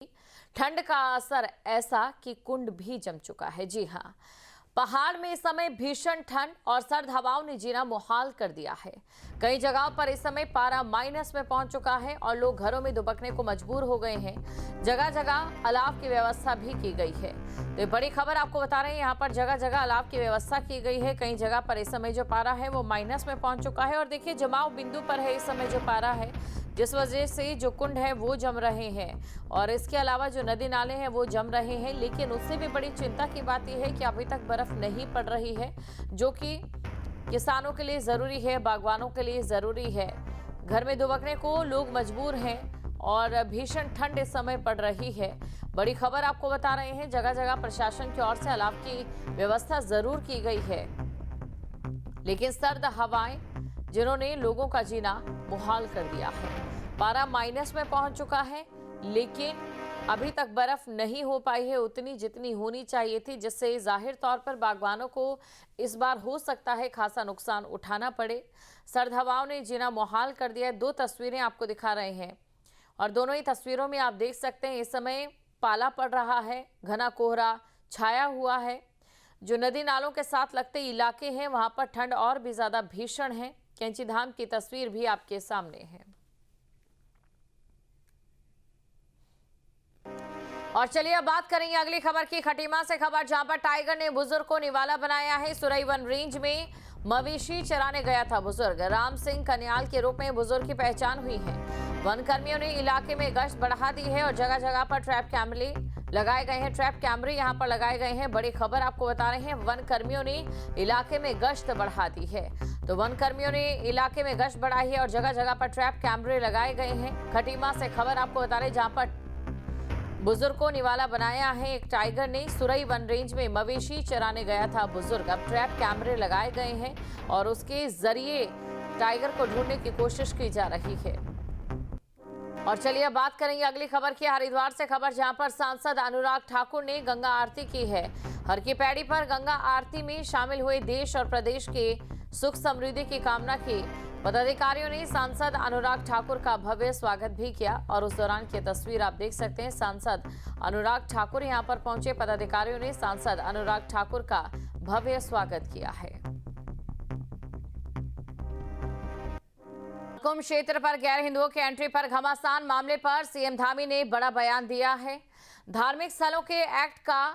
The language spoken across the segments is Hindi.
ठंड का असर ऐसा कि कुंड भी जम चुका है। जी हाँ, पहाड़ में इस समय भीषण ठंड और सर्द हवाओं ने जीना मुहाल कर दिया है। कई जगहों पर इस समय पारा माइनस में पहुंच चुका है और लोग घरों में दुबकने को मजबूर हो गए हैं। जगह जगह अलाव की व्यवस्था भी की गई है। तो ये बड़ी खबर आपको बता रहे हैं, यहाँ पर जगह जगह अलाव की व्यवस्था की गई है। कई जगह पर इस समय जो पारा है वो माइनस में पहुंच चुका है और देखिए जमाव बिंदु पर है इस समय जो पारा है, जिस वजह से जो कुंड है वो जम रहे हैं और इसके अलावा जो नदी नाले हैं वो जम रहे हैं। लेकिन उससे भी बड़ी चिंता की बात यह है कि अभी तक बर्फ नहीं पड़ रही है, जो कि किसानों के लिए जरूरी है, बागवानों के लिए जरूरी है। घर में दुबकने को लोग मजबूर हैं और भीषण ठंड इस समय पड़ रही है। बड़ी खबर आपको बता रहे हैं, जगह जगह प्रशासन की ओर से अलाव की व्यवस्था जरूर की गई है, लेकिन सर्द हवाएं जिन्होंने लोगों का जीना मुहाल कर दिया है। पारा माइनस में पहुंच चुका है, लेकिन अभी तक बर्फ नहीं हो पाई है उतनी जितनी होनी चाहिए थी, जिससे जाहिर तौर पर बागवानों को इस बार हो सकता है खासा नुकसान उठाना पड़े। सर्द हवाओं ने जीना मुहाल कर दिया है। दो तस्वीरें आपको दिखा रहे हैं और दोनों ही तस्वीरों में आप देख सकते हैं इस समय पाला पड़ रहा है, घना कोहरा छाया हुआ है। जो नदी नालों के साथ लगते इलाके हैं वहां पर ठंड और भी ज्यादा भीषण है। कैंची धाम की तस्वीर भी आपके सामने है। और चलिए अब बात करेंगे अगली खबर की, खटीमा से खबर, जहां पर टाइगर ने बुजुर्ग को निवाला बनाया है। सुरई वन रेंज में मवेशी चराने गया था बुजुर्ग। राम सिंह कन्याल के रूप में बुजुर्ग की पहचान हुई है। वन कर्मियों ने इलाके में गश्त बढ़ा दी है और जगह जगह पर ट्रैप कैमरे लगाए गए हैं। ट्रैप कैमरे यहां पर लगाए गए हैं। बड़ी खबर आपको बता रहे हैं, वन कर्मियों ने इलाके में गश्त बढ़ा दी है। तो वन कर्मियों ने इलाके में गश्त बढ़ाई है और जगह जगह पर ट्रैप कैमरे लगाए गए हैं। खटीमा से खबर आपको बता रहे, जहां पर बुजुर्ग को निवाला बनाया है एक टाइगर ने। सुरई वन रेंज में मवेशी चराने गया था बुजुर्ग। अब ट्रैप कैमरे लगाए गए हैं और उसके जरिए टाइगर को ढूंढने की कोशिश की जा रही है। और चलिए अब बात करेंगे अगली खबर की, हरिद्वार से खबर, जहां पर सांसद अनुराग ठाकुर ने गंगा आरती की है। हर की पैड़ी पर गंगा आरती में शामिल हुए देश और प्रदेश के सुख समृद्धि की कामना की। पदाधिकारियों ने सांसद अनुराग ठाकुर का भव्य स्वागत भी किया और उस दौरान की तस्वीर आप देख सकते हैं। सांसद अनुराग ठाकुर यहां पर पहुंचे। पदाधिकारियों ने सांसद अनुराग ठाकुर का भव्य स्वागत किया है। कुंभ क्षेत्र पर गैर हिंदुओं की एंट्री पर घमासान मामले पर सीएम धामी ने बड़ा बयान दिया है। धार्मिक स्थलों के एक्ट का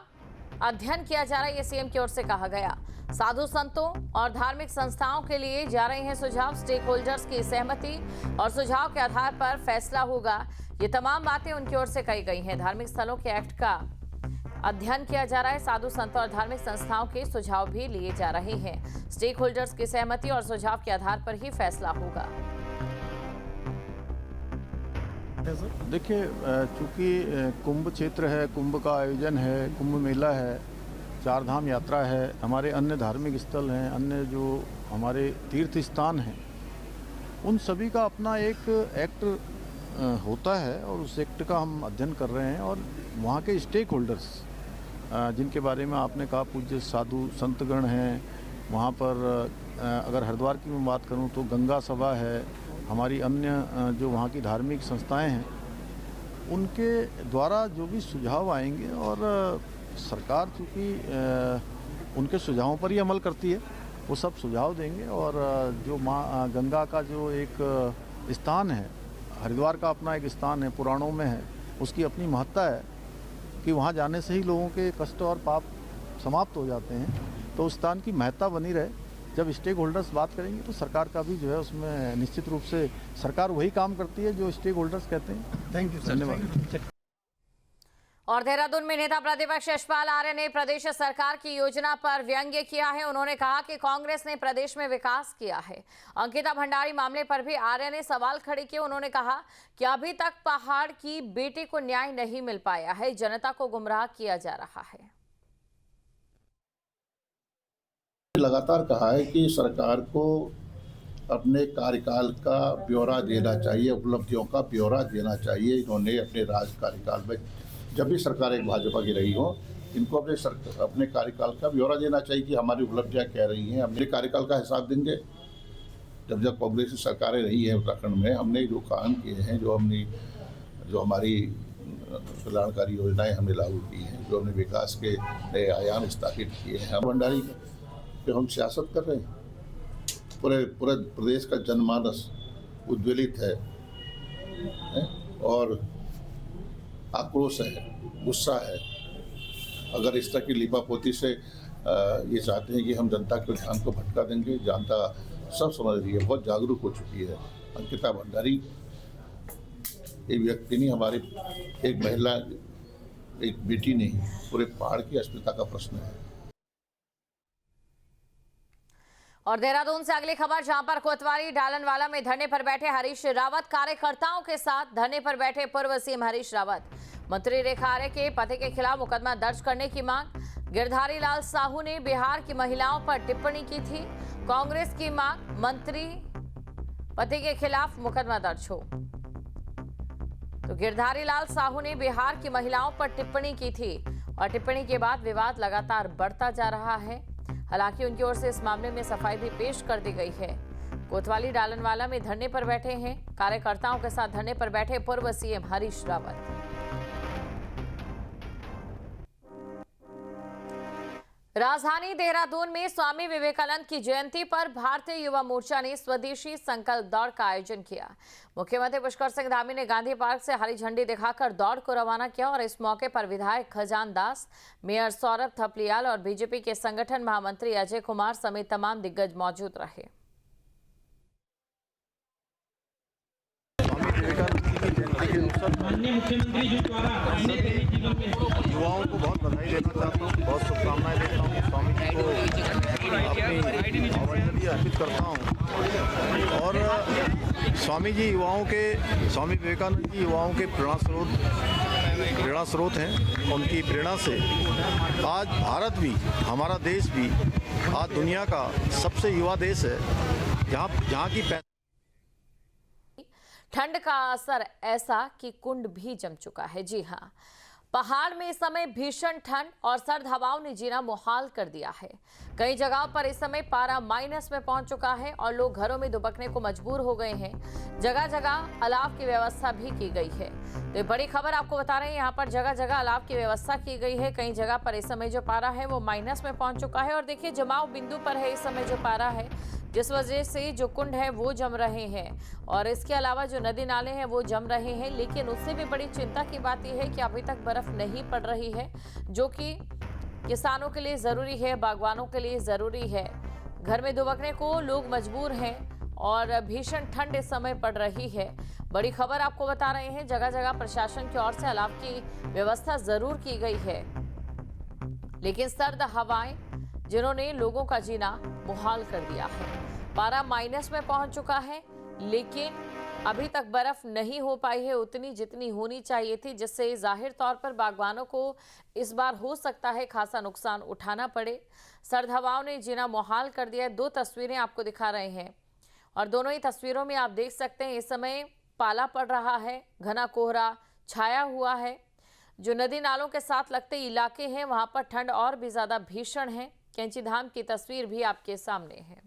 अध्ययन किया जा रहा है, ये सीएम की ओर से कहा गया। साधु संतों और धार्मिक संस्थाओं के लिए जा रहे हैं सुझाव। स्टेक होल्डर्स की सहमति और सुझाव के आधार पर फैसला होगा। ये तमाम बातें उनकी ओर से कही गई हैं। धार्मिक स्थलों के एक्ट का अध्ययन किया जा रहा है। साधु संतों और धार्मिक संस्थाओं के सुझाव भी लिए जा रहे हैं। स्टेक होल्डर्स की सहमति और सुझाव के आधार पर ही फैसला होगा। देखिए, चूंकि कुंभ क्षेत्र है, कुंभ का आयोजन है, कुंभ मेला है, चार धाम यात्रा है, हमारे अन्य धार्मिक स्थल हैं, अन्य जो हमारे तीर्थ स्थान हैं, उन सभी का अपना एक एक्ट होता है और उस एक्ट का हम अध्ययन कर रहे हैं। और वहाँ के स्टेक होल्डर्स जिनके बारे में आपने कहा, पूज्य साधु संतगण हैं वहाँ पर। अगर हरिद्वार की मैं बात करूँ तो गंगा सभा है, हमारी अन्य जो वहाँ की धार्मिक संस्थाएं हैं, उनके द्वारा जो भी सुझाव आएंगे, और सरकार चूँकि उनके सुझावों पर ही अमल करती है, वो सब सुझाव देंगे। और जो माँ गंगा का जो एक स्थान है, हरिद्वार का अपना एक स्थान है, पुराणों में है, उसकी अपनी महत्ता है कि वहाँ जाने से ही लोगों के कष्ट और पाप समाप्त हो जाते हैं। तो उस स्थान की महत्ता बनी रहे। जब स्टेक होल्डर्स बात करेंगे तो सरकार का भी जो है उसमें निश्चित रूप से सरकार वही काम करती है जो स्टेक होल्डर्स कहते हैं। थैंक यू, धन्यवाद। और देहरादून में नेता प्रतिपक्ष यशपाल आर्य ने प्रदेश सरकार की योजना पर व्यंग्य किया है। उन्होंने कहा कि कांग्रेस ने प्रदेश में विकास किया है। अंकिता भंडारी मामले पर भी आर्य ने सवाल खड़े किए। उन्होंने कहा कि अभी तक पहाड़ की बेटी को न्याय नहीं मिल पाया है, जनता को गुमराह किया जा रहा है। लगातार कहा है कि सरकार को अपने कार्यकाल का ब्यौरा देना चाहिए, उपलब्धियों का ब्यौरा देना चाहिए। इन्होंने अपने राज कार्यकाल में जब भी सरकार एक भाजपा की रही हो, इनको अपने कार्यकाल का ब्यौरा देना चाहिए कि हमारी उपलब्धियां क्या रही हैं। अपने कार्यकाल का हिसाब देंगे। जब कांग्रेस की सरकारें रही हैं उत्तराखंड में, हमने जो काम किए हैं, जो हमारी कल्याणकारी योजनाएं हमने लागू की हैं, जो हमने विकास के नए आयाम स्थापित किए हैं। हम भंडारी पे हम सियासत कर रहे हैं। पूरे प्रदेश का जनमानस उद्वेलित है और आक्रोश है, गुस्सा है। अगर इस तरह की लिपापोती से ये चाहते हैं कि हम जनता के ध्यान को भटका देंगे, जनता सब समझ रही है, बहुत जागरूक हो चुकी है। अंकिता भंडारी एक व्यक्ति नहीं, हमारी एक महिला, एक बेटी नहीं, पूरे पहाड़ की अस्मिता का प्रश्न है। और देहरादून से अगली खबर, जहां पर कोतवाली डालनवाला में धरने पर बैठे हरीश रावत, कार्यकर्ताओं के साथ धरने पर बैठे पूर्व सीएम हरीश रावत। मंत्री रेखा आर्य के पति के खिलाफ मुकदमा दर्ज करने की मांग। गिरधारी लाल साहू ने बिहार की महिलाओं पर टिप्पणी की थी। कांग्रेस की मांग, मंत्री पति के खिलाफ मुकदमा दर्ज हो। तो गिरधारी लाल साहू ने बिहार की महिलाओं पर टिप्पणी की थी और टिप्पणी के बाद विवाद लगातार बढ़ता जा रहा है। हालांकि उनकी ओर से इस मामले में सफाई भी पेश कर दी गई है। कोतवाली डालनवाला में धरने पर बैठे हैं कार्यकर्ताओं के साथ धरने पर बैठे पूर्व सीएम हरीश रावत। राजधानी देहरादून में स्वामी विवेकानंद की जयंती पर भारतीय युवा मोर्चा ने स्वदेशी संकल्प दौड़ का आयोजन किया। मुख्यमंत्री पुष्कर सिंह धामी ने गांधी पार्क से हरी झंडी दिखाकर दौड़ को रवाना किया और इस मौके पर विधायक खजान दास, मेयर सौरभ थपलियाल और बीजेपी के संगठन महामंत्री अजय कुमार समेत तमाम दिग्गज मौजूद रहे। युवाओं को बहुत बधाई देना चाहता हूँ, बहुत शुभकामनाएं देता हूँ। स्वामी जी को अपनी भावांजलि अर्पित करता हूँ। और स्वामी विवेकानंद जी युवाओं के प्रेरणा स्रोत हैं। उनकी प्रेरणा से आज भारत भी, हमारा देश भी आज दुनिया का सबसे युवा देश है, जहाँ की ठंड का असर ऐसा कि कुंड भी जम चुका है। जी हां, पहाड़ में इस समय भीषण ठंड और सर्द हवाओं ने जीना मुहाल कर दिया है। कई जगहों पर इस समय पारा माइनस में पहुंच चुका है और लोग घरों में दुबकने को मजबूर हो गए हैं। जगह जगह अलाव की व्यवस्था भी की गई है। तो ये बड़ी खबर आपको बता रहे हैं, यहाँ पर जगह जगह अलाव की व्यवस्था की गई है। कई जगह पर इस समय जो पारा है वो माइनस में पहुंच चुका है और देखिए जमाव बिंदु पर है इस समय जो पारा है, जिस वजह से जो कुंड है वो जम रहे हैं और इसके अलावा जो नदी नाले हैं वो जम रहे हैं। लेकिन उससे भी बड़ी चिंता की बात यह है कि अभी तक बर्फ नहीं पड़ रही है, जो कि किसानों के लिए ज़रूरी है, बागवानों के लिए ज़रूरी है। घर में दुबकने को लोग मजबूर हैं और भीषण ठंड इस समय पड़ रही है। बड़ी खबर आपको बता रहे हैं, जगह जगह प्रशासन की ओर से अलाव की व्यवस्था ज़रूर की गई है, लेकिन सर्द हवाएं जिन्होंने लोगों का जीना मुहाल कर दिया है। पारा माइनस में पहुंच चुका है, लेकिन अभी तक बर्फ नहीं हो पाई है उतनी जितनी होनी चाहिए थी, जिससे जाहिर तौर पर बागवानों को इस बार हो सकता है खासा नुकसान उठाना पड़े। सर्द हवाओं ने जीना मुहाल कर दिया है। दो तस्वीरें आपको दिखा रहे हैं और दोनों ही तस्वीरों में आप देख सकते हैं इस समय पाला पड़ रहा है, घना कोहरा छाया हुआ है। जो नदी नालों के साथ लगते इलाके हैं वहां पर ठंड और भी ज्यादा भीषण है। कैंची धाम की तस्वीर भी आपके सामने है।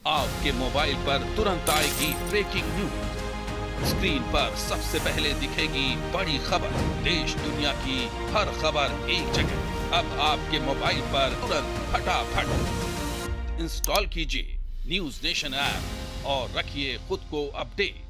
आपके मोबाइल पर तुरंत आएगी ब्रेकिंग न्यूज। स्क्रीन पर सबसे पहले दिखेगी बड़ी खबर। देश दुनिया की हर खबर एक जगह। अब आपके मोबाइल पर तुरंत फटाफट इंस्टॉल कीजिए न्यूज नेशन ऐप और रखिए खुद को अपडेट।